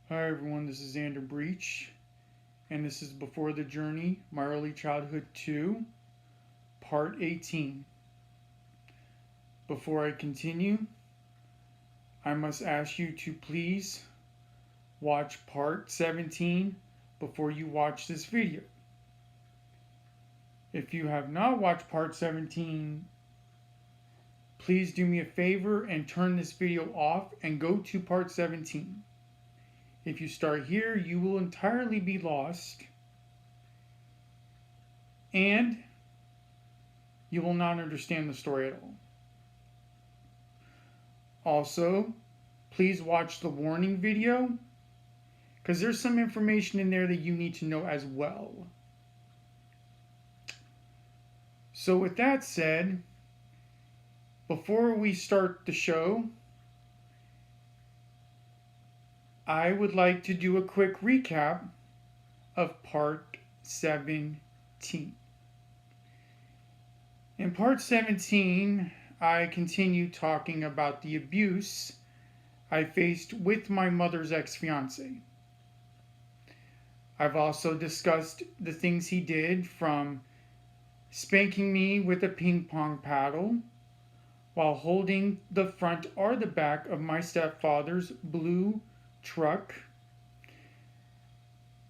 Hi everyone, this is Xander Breach, and this is Before the Journey, My Early Childhood 2, Part 18. Before I continue, I must ask you to please watch Part 17 before you watch this video. If you have not watched Part 17, please do me a favor and turn this video off and go to Part 17. If you start here, you will entirely be lost and you will not understand the story at all. Also, please watch the warning video because there's some information in there that you need to know as well. So with that said, before we start the show, I would like to do a quick recap of Part 17. In Part 17, I continue talking about the abuse I faced with my mother's ex-fiance. I've also discussed the things he did, from spanking me with a ping pong paddle while holding the front or the back of my stepfather's blue truck.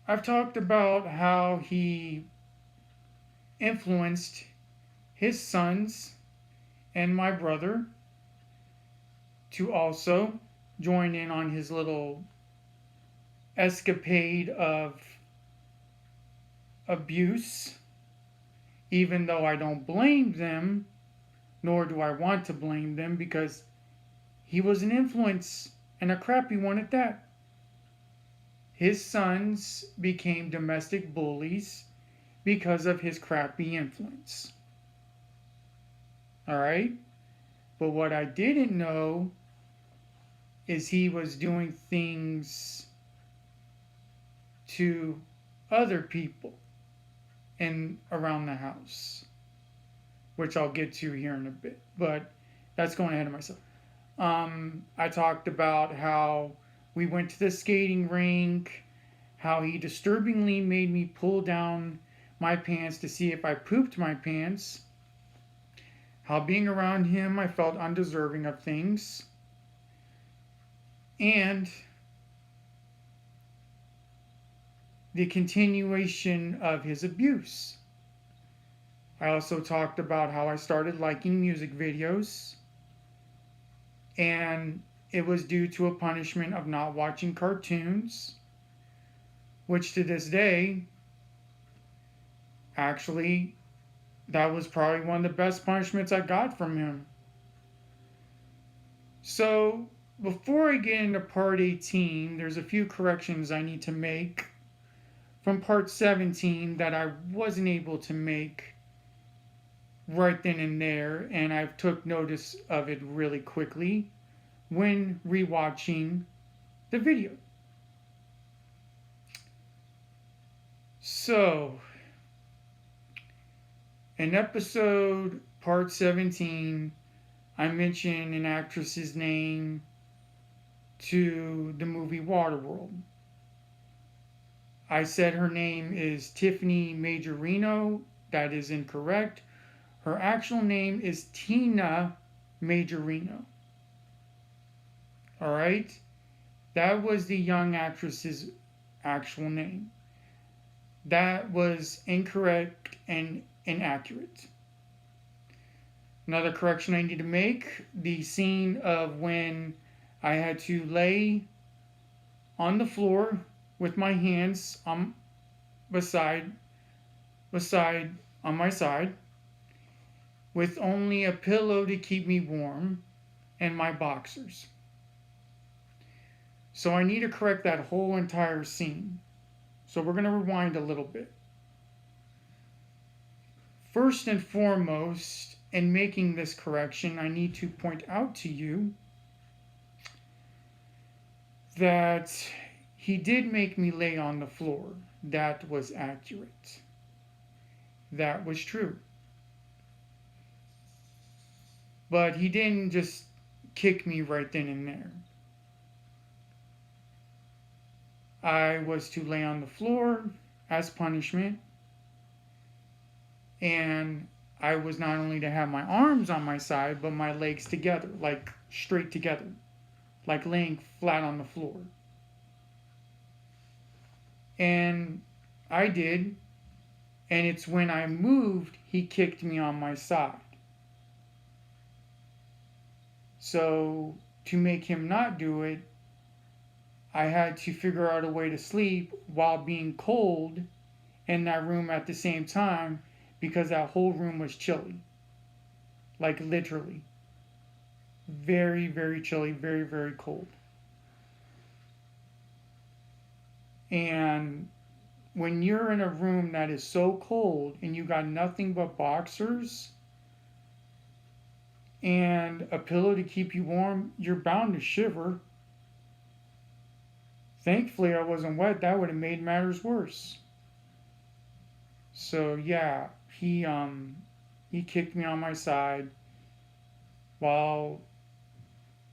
I've talked about how he influenced his sons and my brother to also join in on his little escapade of abuse, even though I don't blame them, nor do I want to blame them, because he was an influence, and a crappy one at that. His sons became domestic bullies because of his crappy influence. Alright? But what I didn't know is he was doing things to other people and around the house, which I'll get to here in a bit, but that's going ahead of myself. I talked about how we went to the skating rink, how he disturbingly made me pull down my pants to see if I pooped my pants, how being around him I felt undeserving of things, and the continuation of his abuse. I also talked about how I started liking music videos, and it was due to a punishment of not watching cartoons, which to this day, actually, that was probably one of the best punishments I got from him. So, before I get into Part 18, there's a few corrections I need to make from Part 17 that I wasn't able to make right then and there, and I've took notice of it really quickly when rewatching the video. So, in episode Part 17, I mentioned an actress's name to the movie Waterworld. I said her name is Tiffany Majorino. That is incorrect. Her actual name is Tina Majorino. Alright? That was the young actress's actual name. That was incorrect and inaccurate. Another correction I need to make: the scene of when I had to lay on the floor with my hands on my side with only a pillow to keep me warm and my boxers. So I need to correct that whole entire scene. So we're going to rewind a little bit. First and foremost, in making this correction, I need to point out to you that he did make me lay on the floor. That was accurate. That was true. But he didn't just kick me right then and there. I was to lay on the floor as punishment, and I was not only to have my arms on my side, but my legs together, like straight together, like laying flat on the floor. And I did, and it's when I moved, he kicked me on my side. So, to make him not do it, I had to figure out a way to sleep while being cold in that room at the same time because that whole room was chilly. Like literally. Very, very chilly, very, very cold. And when you're in a room that is so cold and you got nothing but boxers and a pillow to keep you warm, you're bound to shiver. Thankfully, I wasn't wet. That would have made matters worse. So yeah, he kicked me on my side while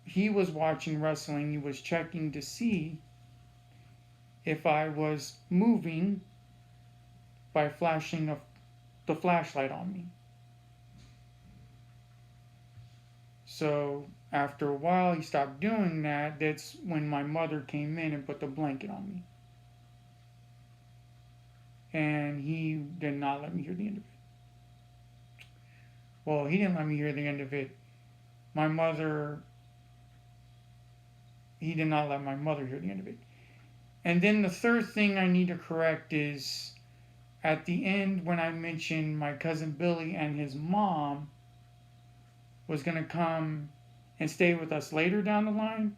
he was watching wrestling. He was checking to see if I was moving by flashing the flashlight on me. So after a while, he stopped doing that. That's when my mother came in and put the blanket on me. And he did not let me hear the end of it. Well, he didn't let me hear the end of it. My mother, he did not let my mother hear the end of it. And then the third thing I need to correct is at the end when I mentioned my cousin Billy and his mom was going to come and stay with us later down the line,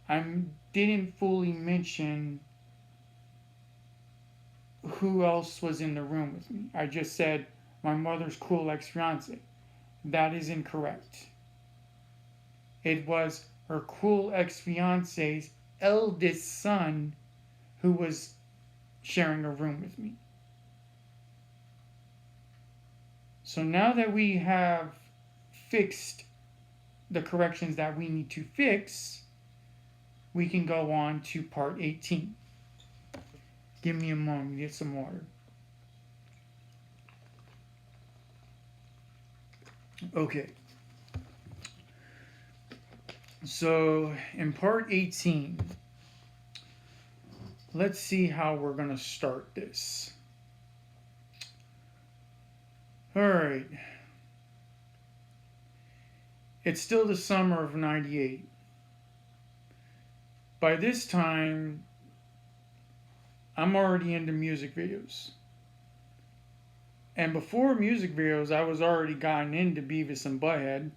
I didn't fully mention who else was in the room with me. I just said my mother's cool ex-fiance. That is incorrect. It was her cool ex-fiance's eldest son who was sharing a room with me. So now that we have fixed the corrections that we need to fix, we can go on to part 18. Give me a moment to get some water. Okay. So in part 18, let's see how we're going to start this. All right. It's still the summer of '98. By this time, I'm already into music videos. And before music videos, I was already gotten into Beavis and Butthead.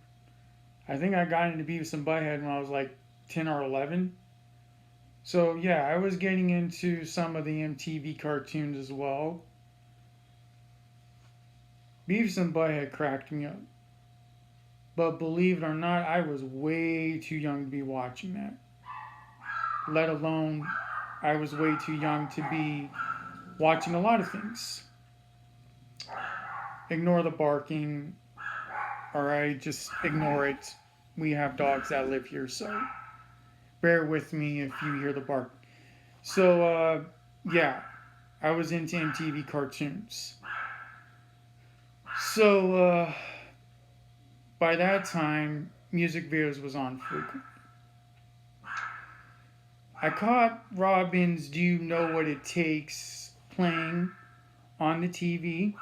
I think I got into Beavis and Butthead when I was like 10 or 11. So yeah, I was getting into some of the MTV cartoons as well. Beavis and Butthead cracked me up. But believe it or not, I was way too young to be watching that. Let alone, I was way too young to be watching a lot of things. Ignore the barking. Alright, just ignore it. We have dogs that live here, so bear with me if you hear the bark. So, yeah, I was into MTV cartoons. So, by that time, music videos was on frequently. I caught Robin's Do You Know What It Takes playing on the TV.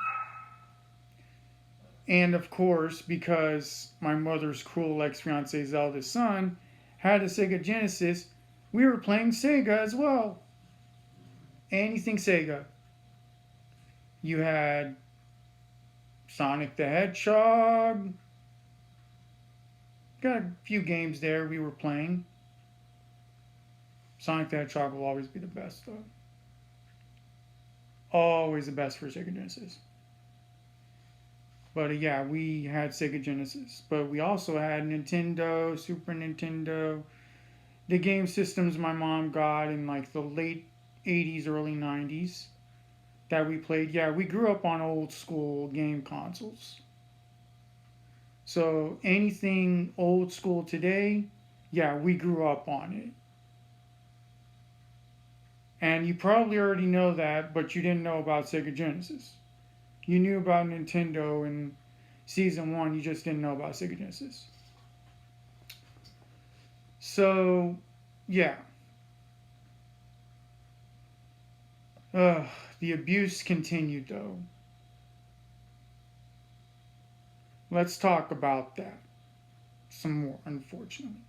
And of course, because my mother's cruel ex-fiance's eldest son had a Sega Genesis, we were playing Sega as well. Anything Sega. You had Sonic the Hedgehog. Got a few games there we were playing. Sonic the Hedgehog will always be the best, though. Always the best for Sega Genesis. But yeah, we had Sega Genesis. But we also had Nintendo, Super Nintendo. The game systems my mom got in like the late 80s, early 90s that we played. Yeah, we grew up on old school game consoles. So anything old school today, yeah, we grew up on it. And you probably already know that, but you didn't know about Sega Genesis. You knew about Nintendo in Season 1, you just didn't know about Sega Genesis. So, yeah. The abuse continued, though. Let's talk about that some more, unfortunately.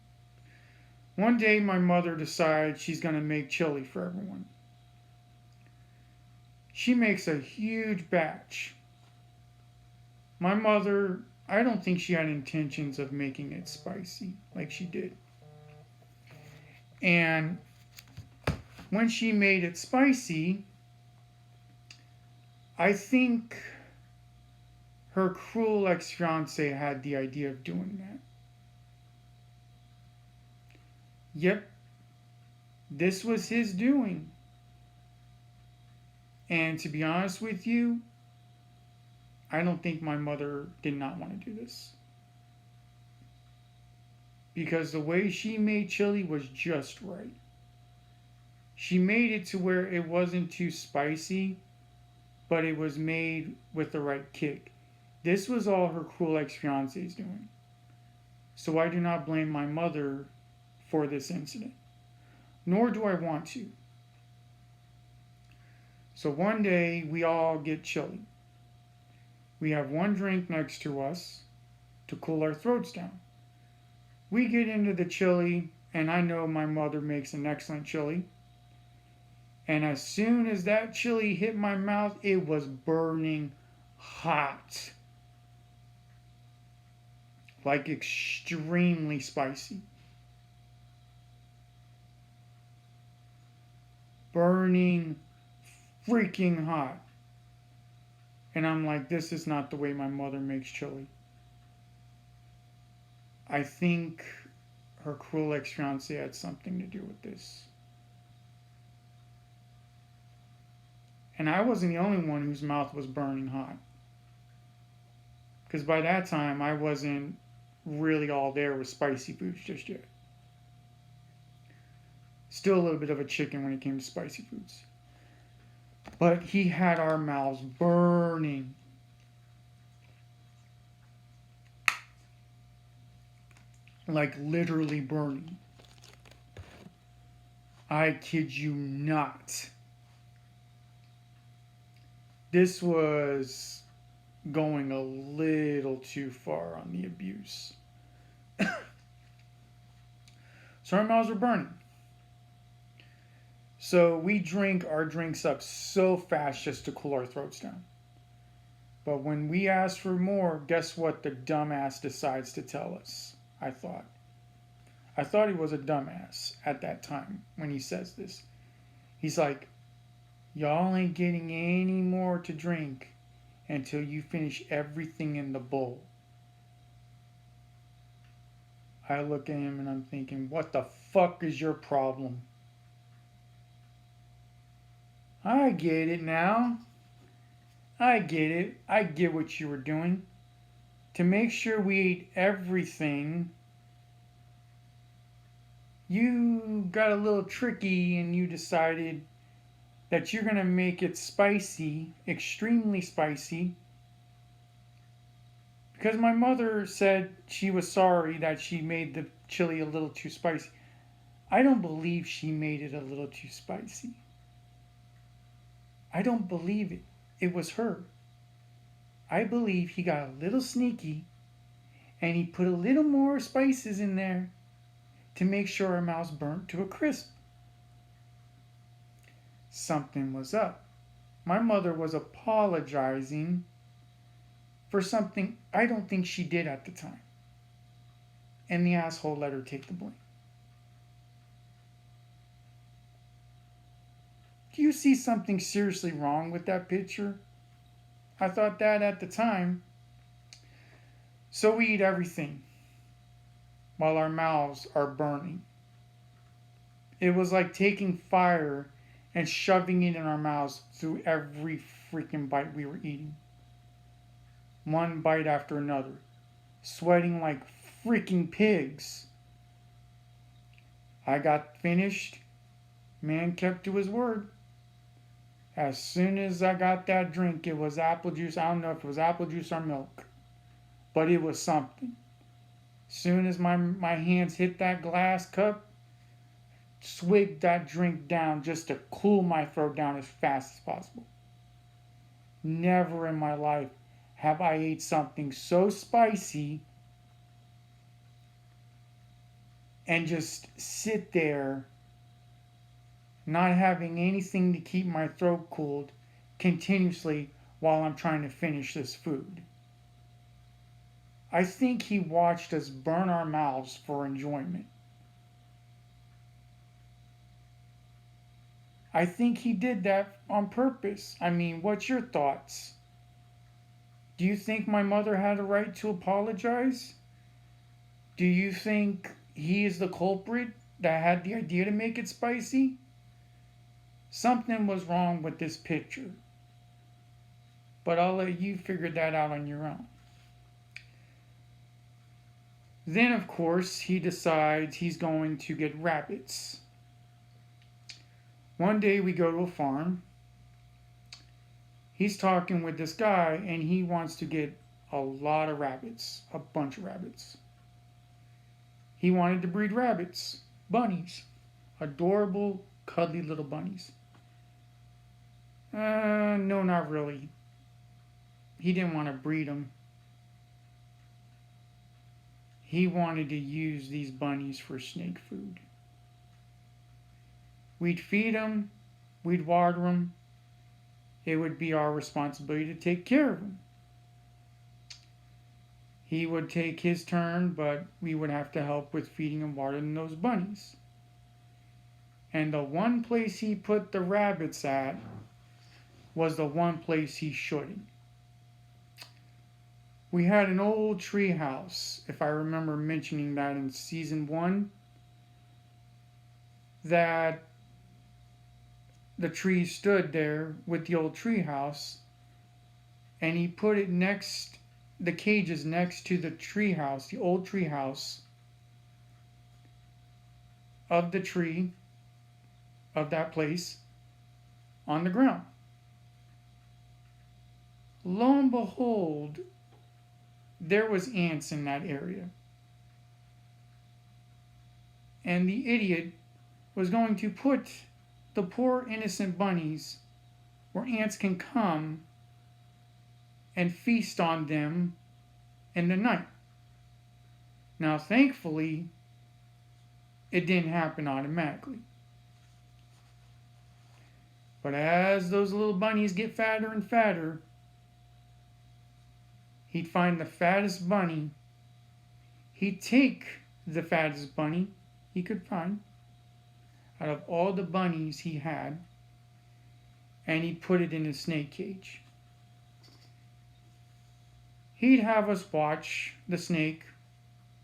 One day, my mother decides she's going to make chili for everyone. She makes a huge batch. My mother, I don't think she had intentions of making it spicy like she did. And when she made it spicy, I think her cruel ex-fiance had the idea of doing that. Yep, this was his doing. And to be honest with you, I don't think my mother did not want to do this. Because the way she made chili was just right. She made it to where it wasn't too spicy, but it was made with the right kick. This was all her cruel ex-fiance's doing. So I do not blame my mother for this incident. Nor do I want to. So one day we all get chili. We have one drink next to us to cool our throats down. We get into the chili, and I know my mother makes an excellent chili. And as soon as that chili hit my mouth, it was burning hot. Like extremely spicy. Burning freaking hot. And I'm like, this is not the way my mother makes chili. I think her cruel ex-fiance had something to do with this. And I wasn't the only one whose mouth was burning hot. Because by that time, I wasn't really all there with spicy foods just yet. Still a little bit of a chicken when it came to spicy foods. But he had our mouths burning. Like literally burning. I kid you not. This was going a little too far on the abuse. So our mouths were burning. So we drink our drinks up so fast just to cool our throats down. But when we ask for more, guess what the dumbass decides to tell us? I thought he was a dumbass at that time when he says this. He's like, y'all ain't getting any more to drink until you finish everything in the bowl. I look at him and I'm thinking, what the fuck is your problem? I get it now. I get it. I get what you were doing. To make sure we ate everything, you got a little tricky and you decided that you're going to make it spicy, extremely spicy. Because my mother said she was sorry that she made the chili a little too spicy. I don't believe she made it a little too spicy. I don't believe it. It was her. I believe he got a little sneaky and he put a little more spices in there to make sure our mouths burnt to a crisp. Something was up. My mother was apologizing for something I don't think she did at the time. And the asshole let her take the blame. Do you see something seriously wrong with that picture? I thought that at the time. So we eat everything while our mouths are burning. It was like taking fire and shoving it in our mouths through every freaking bite we were eating. One bite after another. Sweating like freaking pigs. I got finished Man kept to his word. As soon as I got that drink, it was apple juice. I don't know if it was apple juice or milk, but it was something. As soon as my hands hit that glass cup, swig that drink down just to cool my throat down as fast as possible. Never in my life have I ate something so spicy and just sit there not having anything to keep my throat cooled continuously while I'm trying to finish this food. I think he watched us burn our mouths for enjoyment. I think he did that on purpose. I mean, what's your thoughts? Do you think my mother had a right to apologize? Do you think he is the culprit that had the idea to make it spicy? Something was wrong with this picture. But I'll let you figure that out on your own. Then, of course, he decides he's going to get rabbits. One day we go to a farm. He's talking with this guy and he wants to get a lot of rabbits, a bunch of rabbits. He wanted to breed rabbits, bunnies, adorable, cuddly little bunnies. No, not really. He didn't want to breed them. He wanted to use these bunnies for snake food. We'd feed them, we'd water them. It would be our responsibility to take care of them. He would take his turn, but we would have to help with feeding and watering those bunnies. And the one place he put the rabbits at was the one place he shouldn't. We had an old tree house, if I remember mentioning that in season 1, that the tree stood there with the old tree house, and he put it next, the cages next to the tree house, the old tree house of the tree, of that place, on the ground. Lo and behold, there was ants in that area. And the idiot was going to put the poor innocent bunnies where ants can come and feast on them in the night. Now, thankfully, it didn't happen automatically. But as those little bunnies get fatter and fatter, he'd find the fattest bunny. He'd take the fattest bunny he could find out of all the bunnies he had, and he'd put it in a snake cage. He'd have us watch the snake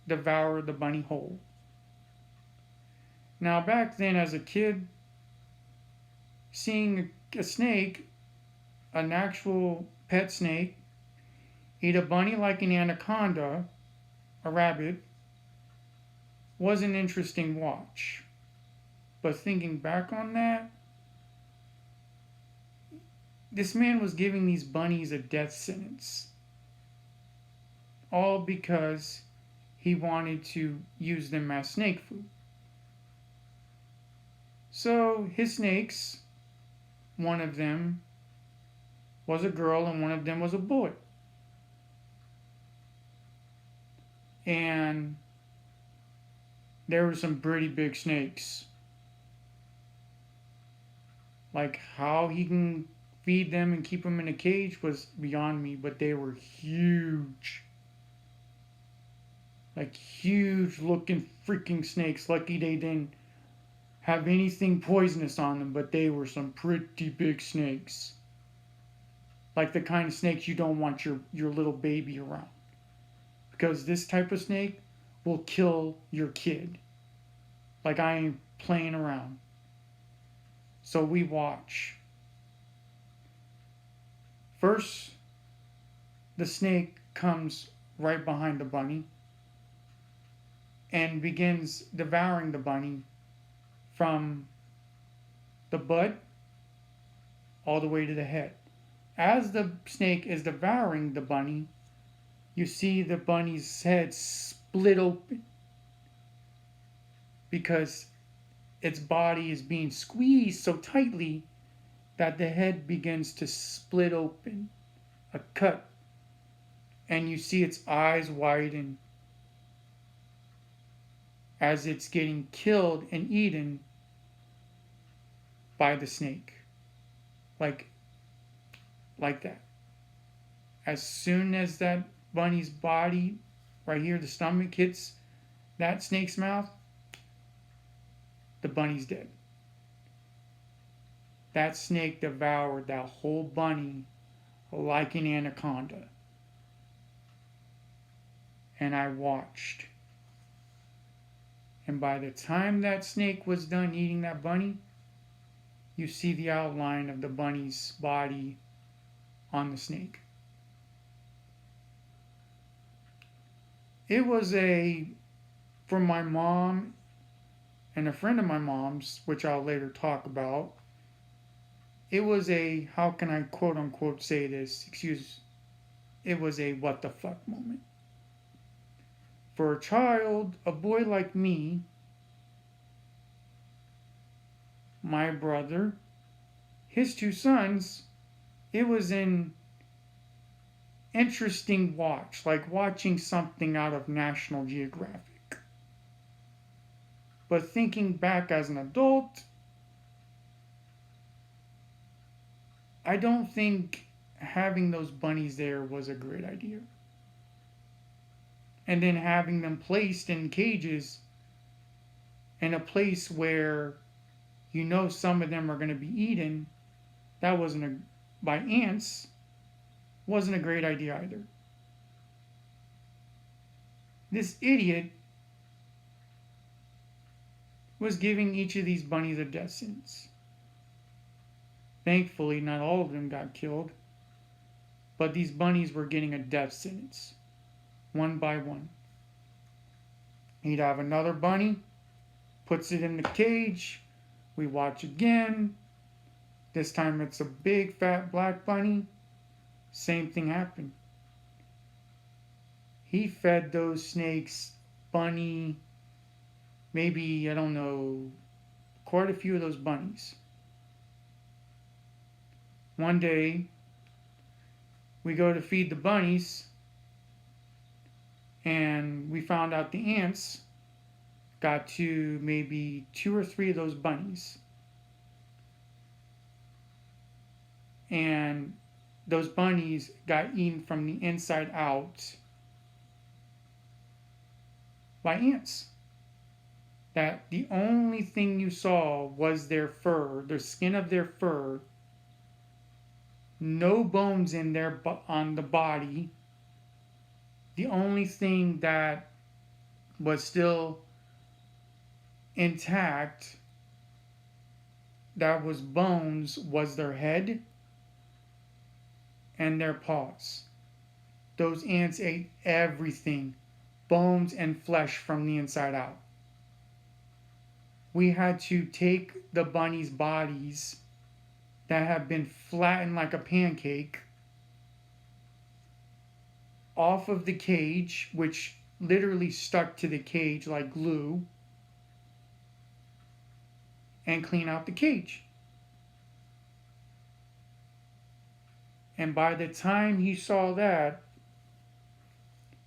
devour the bunny whole. Now, back then as a kid, seeing a snake, an actual pet snake, eat a bunny like an anaconda, a rabbit, was an interesting watch. But thinking back on that, this man was giving these bunnies a death sentence. All because he wanted to use them as snake food. So his snakes, one of them was a girl and one of them was a boy. And there were some pretty big snakes. Like how he can feed them and keep them in a cage was beyond me, but they were huge. Like huge looking freaking snakes. Lucky they didn't have anything poisonous on them, but they were some pretty big snakes. Like the kind of snakes you don't want your little baby around. Because this type of snake will kill your kid. Like I ain't playing around. So we watch. First, the snake comes right behind the bunny and begins devouring the bunny from the butt, all the way to the head. As the snake is devouring the bunny, you see the bunny's head split open because its body is being squeezed so tightly that the head begins to split open, a cut, and you see its eyes widen as it's getting killed and eaten by the snake. Like that. As soon as that bunny's body, right here, the stomach hits that snake's mouth, the bunny's dead. That snake devoured that whole bunny like an anaconda. And I watched. And by the time that snake was done eating that bunny, you see the outline of the bunny's body on the snake. It was for my mom and a friend of my mom's, which I'll later talk about, it was how can I quote unquote say this, it was a what the fuck moment. For a child, a boy like me, my brother, his two sons, it was an interesting watch, like watching something out of National Geographic. But thinking back as an adult, I don't think having those bunnies there was a great idea. And then having them placed in cages in a place where you know some of them are going to be eaten, that wasn't by ants, wasn't a great idea either. This idiot was giving each of these bunnies a death sentence. Thankfully, not all of them got killed, but these bunnies were getting a death sentence, one by one. He'd have another bunny, puts it in the cage, we watch again. This time it's a big fat black bunny. Same thing happened. He fed those snakes bunny, maybe, I don't know, quite a few of those bunnies. One day, we go to feed the bunnies, and we found out the ants got to maybe 2 or 3 of those bunnies. And those bunnies got eaten from the inside out by ants. That the only thing you saw was their fur, the skin of their fur, no bones in there on the body. The only thing that was still intact that was bones was their head and their paws. Those ants ate everything, bones and flesh from the inside out. We had to take the bunnies' bodies that have been flattened like a pancake off of the cage, which literally stuck to the cage like glue, and clean out the cage. And by the time he saw that,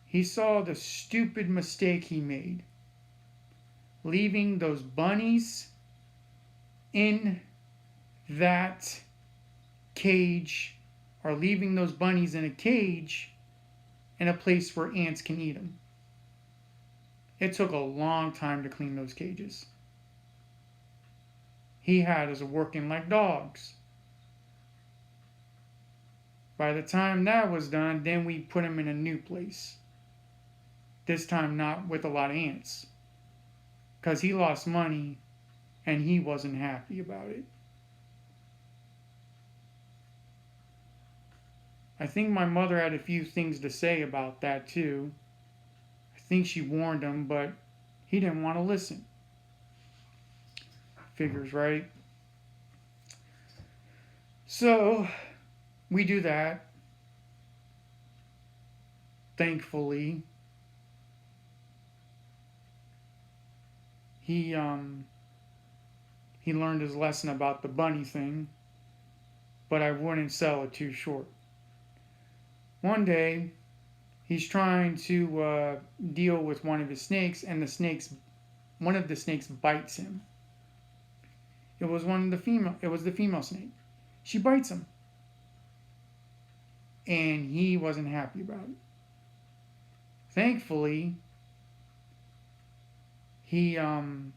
he saw the stupid mistake he made, leaving those bunnies in that cage, or leaving those bunnies in a cage in a place where ants can eat them. It took a long time to clean those cages. He had us working like dogs. By the time that was done, then we put him in a new place. This time not with a lot of ants. Because he lost money and he wasn't happy about it. I think my mother had a few things to say about that too. I think she warned him, but he didn't want to listen. Figures, right? So we do that. Thankfully, he um he learned his lesson about the bunny thing, but I wouldn't sell it too short. One day, he's trying to deal with one of his snakes, and one of the snakes bites him. It was the female snake. She bites him, and he wasn't happy about it. Thankfully, he um,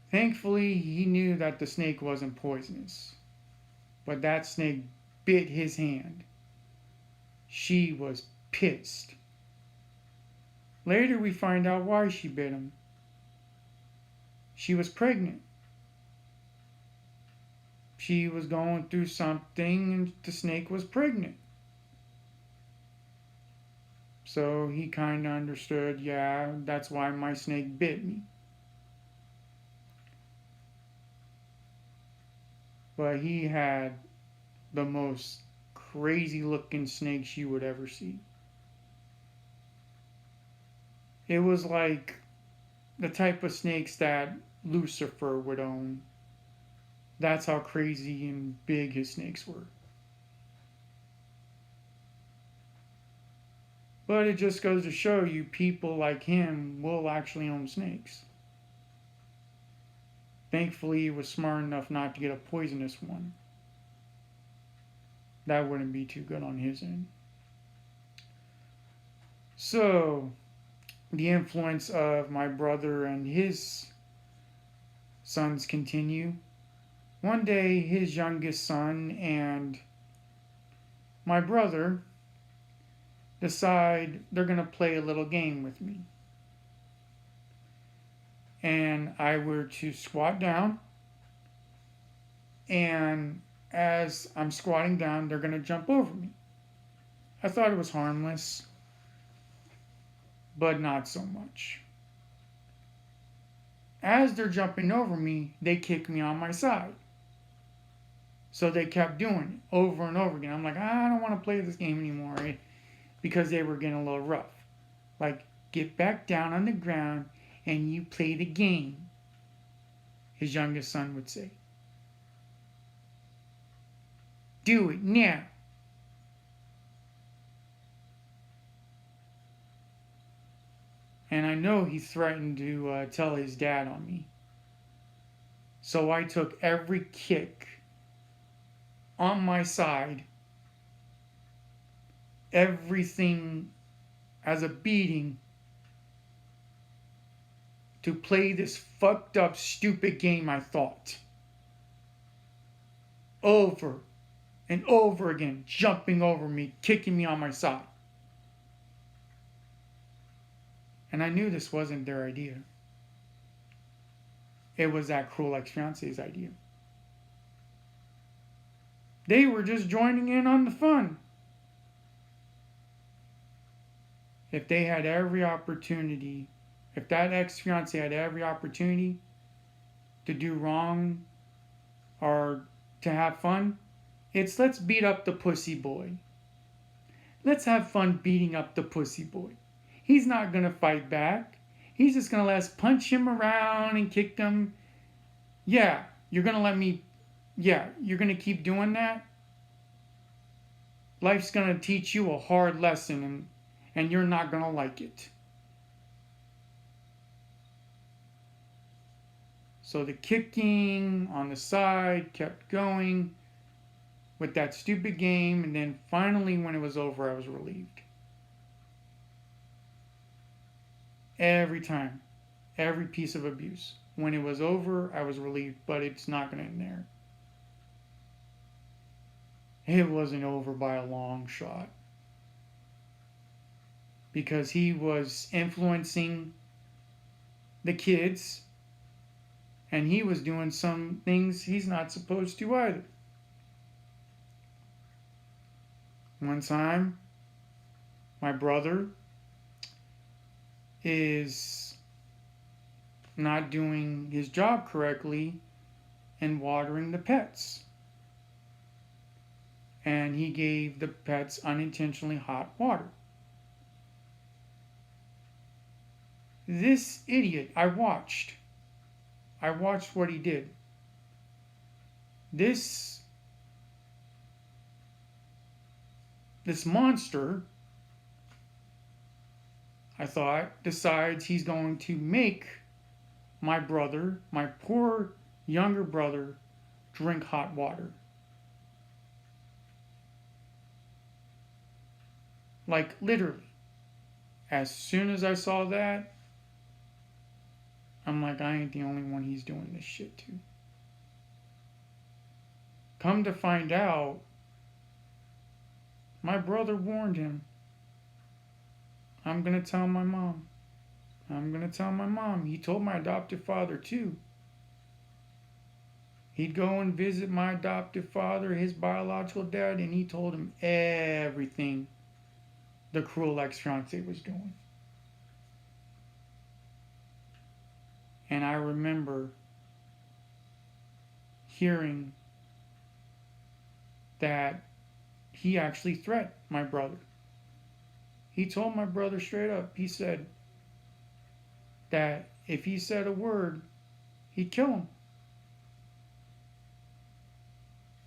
he knew that the snake wasn't poisonous, but that snake bit his hand. She was pissed. Later, we find out why she bit him. She was pregnant. She was going through something, and the snake was pregnant. So he kind of understood, yeah, that's why my snake bit me. But he had the most crazy looking snakes you would ever see. It was like the type of snakes that Lucifer would own. That's how crazy and big his snakes were. But it just goes to show you people like him will actually own snakes. Thankfully, he was smart enough not to get a poisonous one. That wouldn't be too good on his end. So, the influence of my brother and his sons continue. One day, his youngest son and my brother decide they're going to play a little game with me. And I were to squat down, and as I'm squatting down, they're going to jump over me. I thought it was harmless, but not so much. As they're jumping over me, they kick me on my side. So they kept doing it over and over again. I'm like, I don't want to play this game anymore, right? Because they were getting a little rough. Like, get back down on the ground and you play the game, his youngest son would say. Do it now. And I know he threatened to tell his dad on me. So I took every kick on my side, everything as a beating, to play this fucked up, stupid game I thought. Over and over again, jumping over me, kicking me on my side. And I knew this wasn't their idea. It was that cruel ex-fiance's idea. They were just joining in on the fun. If they had every opportunity, if that ex-fiance had every opportunity to do wrong or to have fun, it's let's beat up the pussy boy. Let's have fun beating up the pussy boy. He's not going to fight back. He's just going to let us punch him around and kick him. Yeah, you're going to let me... Yeah, you're going to keep doing that? Life's going to teach you a hard lesson, and you're not going to like it. So the kicking on the side kept going with that stupid game, and then finally when it was over, I was relieved. Every time, every piece of abuse. When it was over, I was relieved, but it's not going to end there. It wasn't over by a long shot. Because he was influencing the kids, and he was doing some things he's not supposed to either. One time, my brother is not doing his job correctly and watering the pets. And he gave the pets unintentionally hot water. This idiot, I watched what he did. This monster, I thought, decides he's going to make my brother, my poor younger brother, drink hot water. Like, literally. As soon as I saw that, I'm like, I ain't the only one he's doing this shit to. Come to find out, my brother warned him. I'm gonna tell my mom. I'm gonna tell my mom. He told my adoptive father too. He'd go and visit my adoptive father, his biological dad, and he told him everything the cruel ex-fiance was doing. And I remember hearing that he actually threatened my brother. He told my brother straight up, he said that if he said a word, he'd kill him.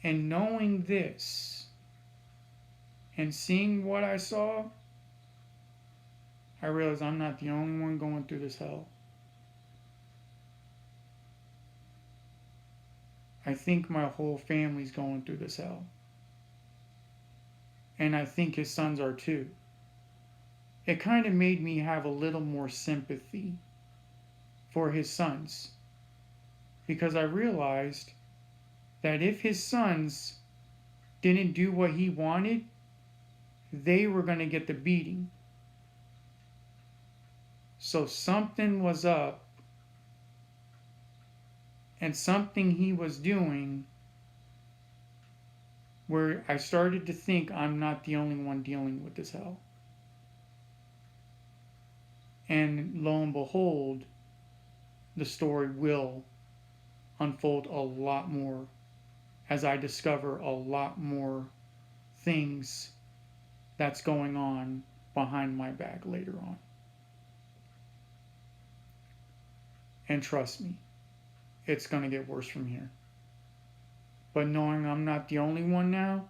And knowing this and seeing what I saw, I realized I'm not the only one going through this hell. I think my whole family's going through this hell. And I think his sons are too. It kind of made me have a little more sympathy for his sons. Because I realized that if his sons didn't do what he wanted, they were going to get the beating. So something was up, and something he was doing where I started to think I'm not the only one dealing with this hell. And lo and behold, the story will unfold a lot more as I discover a lot more things that's going on behind my back later on. And trust me, it's going to get worse from here. But knowing I'm not the only one now,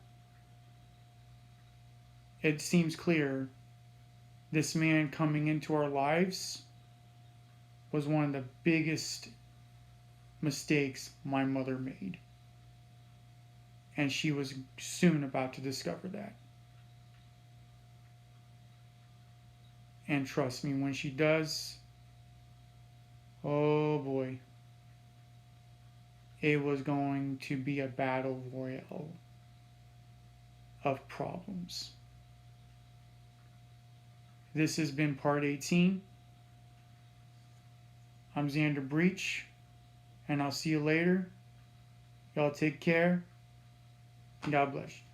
it seems clear this man coming into our lives was one of the biggest mistakes my mother made. And she was soon about to discover that. And trust me, when she does, oh boy, it was going to be a battle royale of problems. This has been part 18. I'm Xander Breach, and I'll see you later. Y'all take care. God bless you.